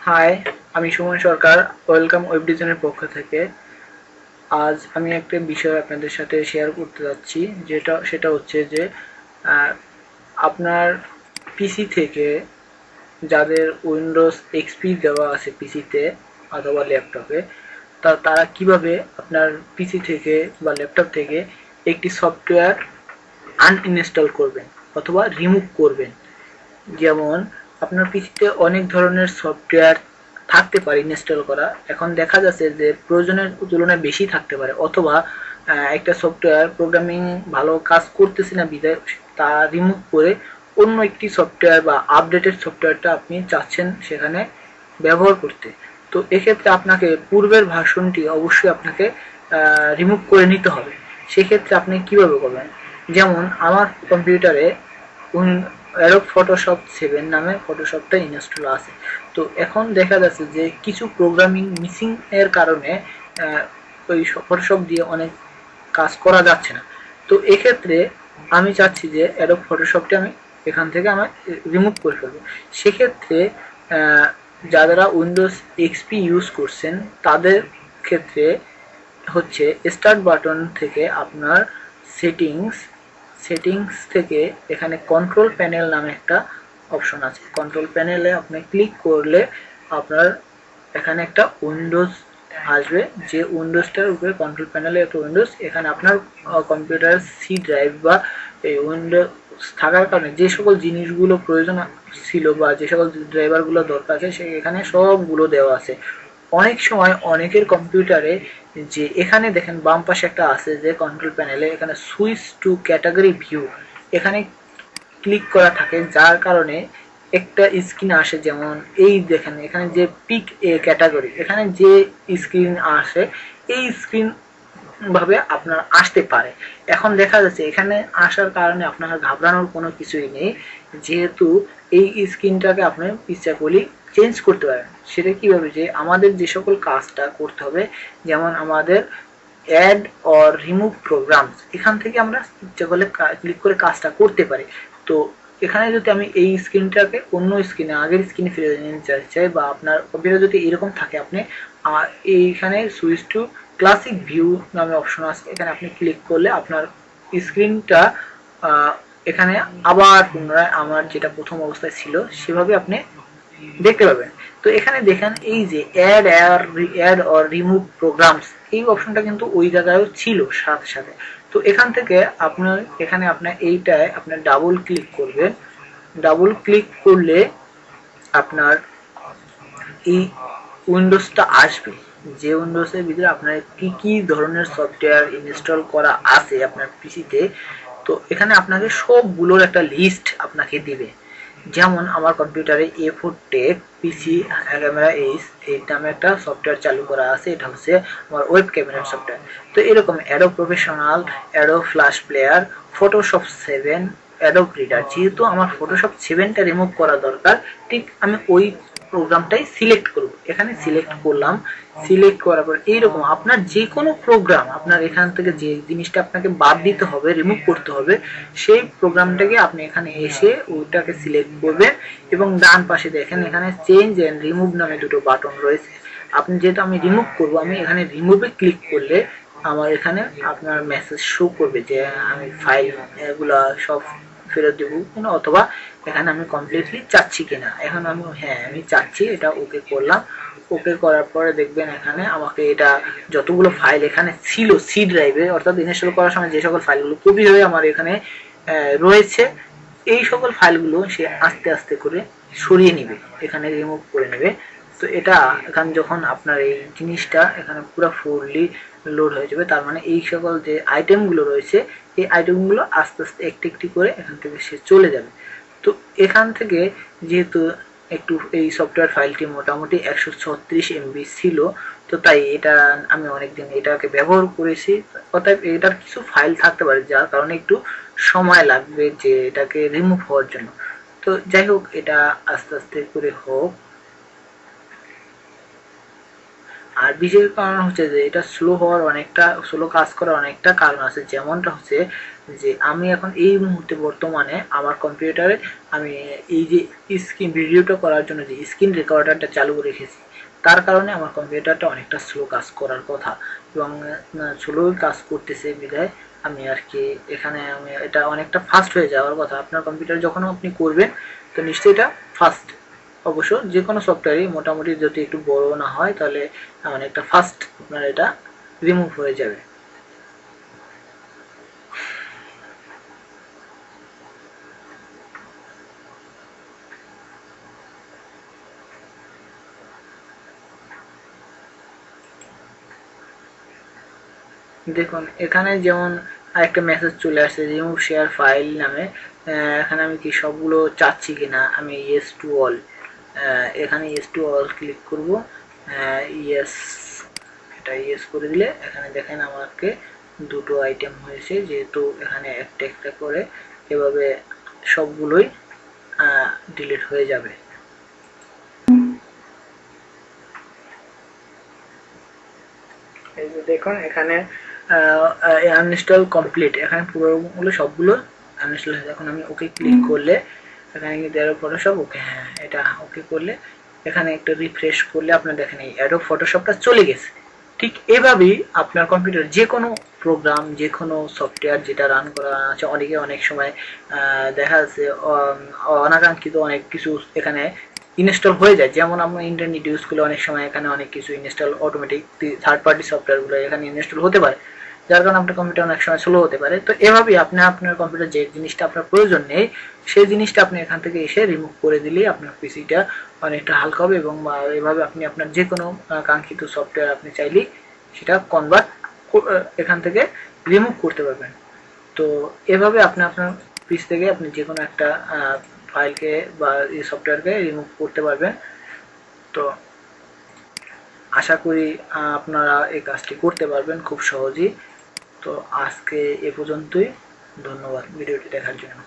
High, আমি সুমন সরকার। Welcome web ডিজাইনের পক্ষ থেকে। আজ আমি একটা বিষয় আপনাদের সাথে শেয়ার করতে যাচ্ছি, সেটা হচ্ছে যে আপনার পিসি থেকে যাদের উইন্ডোজ এক্সপি দেওয়া আছে পিসিতে অথবা ল্যাপটপে, তারা কিভাবে আপনার পিসি থেকে বা ল্যাপটপ থেকে একটি সফটওয়্যার আনইনস্টল করবেন অথবা রিমুভ করবেন। যেমন আপনার পিসিতে অনেক ধরনের সফটওয়্যার থাকতে পারে ইনস্টল করা। এখন দেখা যাচ্ছে যে প্রয়োজনের তুলনায় বেশি থাকতে পারে, অথবা একটা সফটওয়্যার প্রোগ্রামিং ভালো কাজ করতেছে না বিধায় তা রিমুভ করে অন্য একটি সফটওয়্যার বা আপডেটেড সফটওয়্যারটা আপনি চাচ্ছেন সেখানে ব্যবহার করতে। তো এক্ষেত্রে আপনাকে পূর্বের ভার্সনটি অবশ্যই আপনাকে রিমুভ করে নিতে হবে। সেক্ষেত্রে আপনি কিভাবে করবেন? যেমন আমার কম্পিউটারে অ্যাডোব ফটোশপ 7 নামে ফটোশপটা ইনস্টল আছে। তো এখন দেখা যাচ্ছে যে কিছু প্রোগ্রামিং মিসিং এর কারণে ওই ফটোশপ দিয়ে অনেক কাজ করা যাচ্ছে না। তো এক্ষেত্রে আমি চাচ্ছি যে অ্যাডোব ফটোশপটি আমি এখান থেকে আমার রিমুভ করে ফেলবো। সেক্ষেত্রে যারা উইন্ডোজ এক্সপি ইউজ করছেন তাদের ক্ষেত্রে হচ্ছে স্টার্ট বাটন থেকে আপনার সেটিংস সেটিংস থেকে এখানে কন্ট্রোল প্যানেল নামে একটা অপশন আছে। কন্ট্রোল প্যানেলে আপনি ক্লিক করলে আপনার এখানে একটা উইন্ডোজ আসবে। যে উইন্ডোজটার উপরে কন্ট্রোল প্যানেলে একটা উইন্ডোজ, এখানে আপনার কম্পিউটারের সি ড্রাইভ বা এই উইন্ডোজ থাকার কারণে যে সকল জিনিসগুলো প্রয়োজন ছিল বা যে সকল ড্রাইভারগুলো দরকার আছে সে এখানে সবগুলো দেওয়া আছে। অনেক সময় অনেকের কম্পিউটারে যে এখানে দেখেন বাম পাশে একটা আছে যে কন্ট্রোল প্যানেলে এখানে সুইচ টু ক্যাটাগরি ভিউ এখানে ক্লিক করা থাকে, যার কারণে একটা স্ক্রিন আসে। যেমন এই দেখেন এখানে যে পিক এ ক্যাটাগরি, এখানে যে স্ক্রিন আসে এই স্ক্রিন ভাবে আপনার আসতে পারে। এখন দেখা যাচ্ছে এখানে আসার কারণে আপনার ঘাবড়ানোর কোনো কিছুই নেই, যেহেতু এই স্ক্রিনটাকে আপনি ইচ্ছা করলেই চেঞ্জ করতে পারেন। সেটা কিভাবে? যে আমাদের যে সকল কাজটা করতে হবে, যেমন আমাদের অ্যাড অর রিমুভ প্রোগ্রামস, এখান থেকে আমরা ইচ্ছা করলে ক্লিক করে কাজটা করতে পারি। তো এখানে যদি আমি এই স্ক্রিনটাকে অন্য স্ক্রিনে আগের স্ক্রিনে ফিরে নিতে চাই বা আপনার কম্পিউটার যদি এরকম থাকে, আপনি এইখানে সুইচ টু ক্লাসিক ভিউ নামে অপশন আছে, এখানে আপনি ক্লিক করলে আপনার স্ক্রিনটা এখানে আবার পুনরায় আমার যেটা প্রথম অবস্থায় ছিল সেভাবে আপনি দেখতে পাবেন। তো এখানে দেখেন এই যে অ্যাড অর রিমুভ প্রোগ্রামস, এই অপশনটা কিন্তু ওই জায়গায়ও ছিল সাথে সাথে। তো এখান থেকে আপনার এখানে আপনার এইটায় আপনার ডাবল ক্লিক করবেন। ডাবল ক্লিক করলে আপনার এই উইন্ডোজটা আসবে, যে উইন্ডোজের ভিতরে আপনার কি কি ধরনের সফটওয়্যার ইনস্টল করা আছে আপনার পিসিতে। তো এখানে আপনাকে সবগুলোর একটা লিস্ট আপনাকে দিবে। যেমন আমার কম্পিউটারে A4 টেক পিসি ক্যামেরা এইচ এই নামে একটা সফটওয়্যার চালু করা আছে, এটা হচ্ছে আমার ওয়েব ক্যামেরার সফটওয়্যার। তো এরকম Adobe professional, Adobe flash player, Photoshop 7, Adobe reader. যেহেতু আমার ফটোশপ 7টা রিমুভ করা দরকার, ঠিক আমি ওই প্রোগ্রামটাই সিলেক্ট করব। এখানে সিলেক্ট করলাম। সিলেক্ট করার পর এইরকম আপনার যে কোনো প্রোগ্রাম, আপনার এখান থেকে যে জিনিসটা আপনাকে বাদ দিতে হবে, রিমুভ করতে হবে, সেই প্রোগ্রামটাকে আপনি এখানে এসে ওইটাকে সিলেক্ট করবেন। এবং ডান পাশে দেখেন এখানে চেঞ্জ এন্ড রিমুভ নামে দুটো বাটন রয়েছে। আপনি যেহেতু আমি রিমুভ করব, আমি এখানে রিমুভে ক্লিক করলে আমার এখানে আপনার মেসেজ শো করবে যে আমি ফাইল এগুলা সব ফেরত দেবো কিনা, অথবা এখানে আমি কমপ্লিটলি চাচ্ছি কিনা। এখন আমি হ্যাঁ আমি চাচ্ছি, এটা ওকে করলাম। ওকে করার পরে দেখবেন এখানে আমাকে এটা যতগুলো ফাইল এখানে ছিল সি ড্রাইভে, অর্থাৎ ইনস্টল করার সময় যে সকল ফাইলগুলো কপি হয়ে আমার এখানে রয়েছে, এই সকল ফাইলগুলো সে আস্তে আস্তে করে সরিয়ে নিবে, এখানে রিমুভ করে নেবে। তো এটা এখানে যখন আপনার এই জিনিসটা এখানে পুরো ফুললি লোড হয়ে যাবে, তার মানে এই সকল যে আইটেমগুলো রয়েছে এই আইটেমগুলো আস্তে আস্তে একটি একটি করে এখান থেকে সে চলে যাবে। তো এখান থেকে যেহেতু একটু এই সফটওয়্যার ফাইলটি মোটামুটি 136 এমবি ছিল, তো তাই এটা আমি অনেকদিন এটাকে ব্যবহার করেছি। অতএব এটার কিছু ফাইল থাকতে পারে যার কারণে একটু সময় লাগবে যে এটাকে রিমুভ হওয়ার জন্য। তো যাই হোক, এটা আস্তে আস্তে করে হোক। আর বিশেষ কারণ হচ্ছে যে এটা স্লো হওয়ার অনেকটা, স্লো কাজ করার অনেকটা কারণ আছে। যেমনটা হচ্ছে যে আমি এখন এই মুহূর্তে বর্তমানে আমার কম্পিউটারে আমি এই যে স্ক্রিন ভিডিওটা করার জন্য যে স্ক্রিন রেকর্ডারটা চালু রেখেছি, তার কারণে আমার কম্পিউটারটা অনেকটা স্লো কাজ করার কথা এবং স্লো কাজ করতেছে বিধায় আমি আর কি এখানে আমি এটা অনেকটা ফাস্ট হয়ে যাওয়ার কথা। আপনার কম্পিউটার যখন আপনি করবেন তো নিশ্চয়ই এটা ফাস্ট, অবশ্য যে কোনো সফটওয়্যারই মোটামুটি যদি একটু বড় না হয় তাহলে অনেকটা ফাস্ট আপনার এটা রিমুভ হয়ে যাবে। দেখুন এখানে যেমন একটা মেসেজ চলে আসছে রিমুভ শেয়ার ফাইল নামে। এখানে আমি কি সবগুলো চাচ্ছি কিনা, আমি ইয়েস টু অল, এখানে ইয়েস টু অল ক্লিক করব। ইয়েস, এটা ইয়েস করে দিলে এখানে দেখেন আমাকে দুটো আইটেম হয়েছে, যেহেতু এখানে একটা একটা করে এভাবে সবগুলোই ডিলিট হয়ে যাবে। এই যে দেখুন এখানে আনইনস্টল কমপ্লিট, এখানে পুরোগুলো সবগুলো আনইনস্টল হয়েছে। এখন আমি ওকে ক্লিক করলে এখানে কিন্তু অ্যাডোব ফটোশপ ওকে, হ্যাঁ এটা ওকে করলে এখানে একটা রিফ্রেশ করলে আপনার দেখেন এই অ্যাডোব ফটোশপটা চলে গেছে। ঠিক এভাবেই আপনার কম্পিউটার যে কোনো প্রোগ্রাম, যে কোনো সফটওয়্যার যেটা রান করা আছে, অনেকে অনেক সময় দেখা যাচ্ছে অনাকাঙ্ক্ষিত অনেক কিছু এখানে ইনস্টল হয়ে যায়। যেমন আমরা ইন্টারনেট ইউজ করলে অনেক সময় এখানে অনেক কিছু ইনস্টল অটোমেটিক থার্ড পার্টি সফটওয়্যারগুলো এখানে ইনস্টল হতে পারে, যার কারণে আপনার কম্পিউটার অনেক সময় স্লো হতে পারে। তো এভাবেই আপনি আপনার কম্পিউটার যে জিনিসটা আপনার প্রয়োজন নেই সেই জিনিসটা আপনি এখান থেকে এসে রিমুভ করে দিলেই আপনার পিসিটা অনেকটা হালকা হবে এবং এভাবে আপনি আপনার যে কোনো কাঙ্ক্ষিত সফটওয়্যার আপনি চাইলেই সেটা কনভার্ট এখান থেকে রিমুভ করতে পারবেন। তো এভাবে আপনি আপনার পিস থেকে আপনি যে কোনো একটা ফাইলকে বা এই সফটওয়্যারকে রিমুভ করতে পারবেন। তো আশা করি আপনারা এই কাজটি করতে পারবেন খুব সহজেই। তো আজকে এ পর্যন্তই, ধন্যবাদ ভিডিওটি দেখার জন্য।